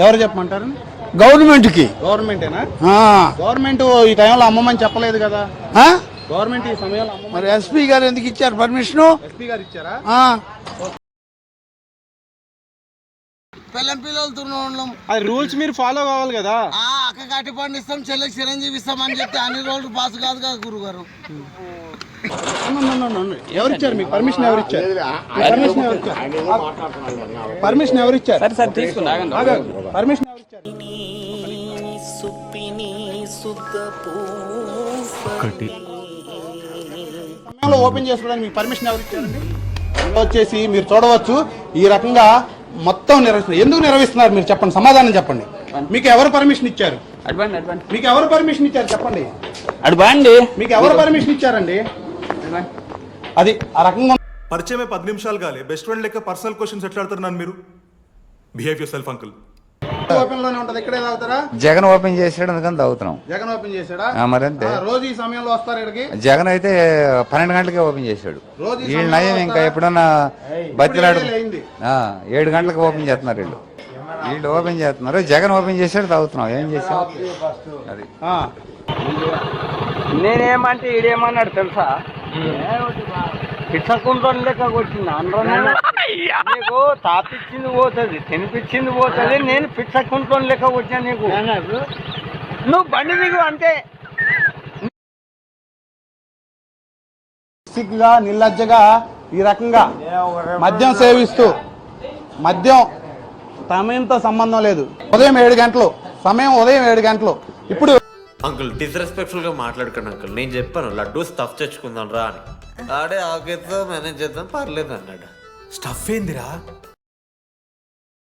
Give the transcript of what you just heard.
ఎవరు చెప్పమంటారు? గవర్నమెంట్కి. గవర్నమెంటేనా? గవర్నమెంట్ ఈ టైంలో అమ్మమని చెప్పలేదు కదా. గవర్నమెంట్ ఈ సమయంలో మరి ఎస్పీ గారు ఎందుకు ఇచ్చారు పర్మిషన్? ఎస్పీ గారు ఇచ్చారా? పిల్లలతో అది రూల్స్ మీరు ఫాలో కావాలి కదా. అక్క కట్టి పండిస్తాం, చెల్లెకి చిరంజీవి ఇస్తాం అని చెప్తే అన్ని రోజులు పాస్ కాదు కదా గురుగారు. ఎవరిచ్చారు మీకు పర్మిషన్? ఎవరిచ్చారు పర్మిషన్? ఎవరిచ్చారు? పర్మిషన్ ఎవరిచ్చారు? ఓపెన్ చేసుకోవడానికి మీకు పర్మిషన్ ఎవరిచ్చారండి? వచ్చేసి మీరు చూడవచ్చు ఈ రకంగా మొత్తం నిర్వహిస్తున్నారు. ఎందుకు నిర్వహిస్తున్నారు మీరు చెప్పండి, సమాధానం చెప్పండి. మీకు ఎవరు పర్మిషన్ ఇచ్చారు? మీకు ఎవరు పర్మిషన్ ఇచ్చారు చెప్పండి. మీకు ఎవరు పర్మిషన్ ఇచ్చారండి? అది ఆ రకంగా పరిచయమే 10 నిమిషాలు కాలే బెస్ట్ ఫ్రెండ్ లెక్క పర్సనల్ క్వశ్చన్స్ ఎట్లా అడుగుతారు మీరు? Behave your self uncle. Open లోనే ఉంటది, ఇక్కడే తాగుతారా? జగన్ ఓపెన్ చేసాడు అందుకని తాగుతున్నాం. జగన్ ఓపెన్ చేశాడా? మరంతే. రోజు ఈ సమయంలో వస్తారు ఇక్కడికి? జగన్ అయితే 12 గంటలకే ఓపెన్ చేశాడు. వీళ్ళు నయం ఇంకా ఎప్పుడన్నా బతిలాడు 7 గంటలకు ఓపెన్ చేస్తున్నారు వీళ్ళు ఓపెన్ చేస్తున్నారు. జగన్ ఓపెన్ చేశాడు తాగుతున్నాం. ఏం చేసాం అది. నేనేమంటే ఈడేమన్నాడు తెలుసా, పిచ్చకుండ్రం లెక్క కొట్టింది అందరూ. నీకు తాపిచ్చింది పోతుంది, తినిపించింది పోతుంది, నేను పిచ్చకుండ్రం లెక్క కొట్టినా నీకు. నువ్వు బండి దిగు అంతే. సిగ్గుగా నిర్లజ్జగా ఈ రకంగా మద్యం సేవిస్తూ, మద్యం సమయంతో సంబంధం లేదు. ఉదయం 7 గంటలు సమయం, ఉదయం 7 గంటలు. ఇప్పుడు అంకుల్ డిస్రెస్పెక్ట్ఫుల్ గా మాట్లాడకండి అంకుల్. నేను చెప్పాను లడ్డూ స్టఫ్ తెచ్చుకుందాం రా అని. ఆడే ఆకేతో మేనేజ్ చేద్దాం పర్లేదు అన్నాడు. స్టఫ్ ఏందిరా?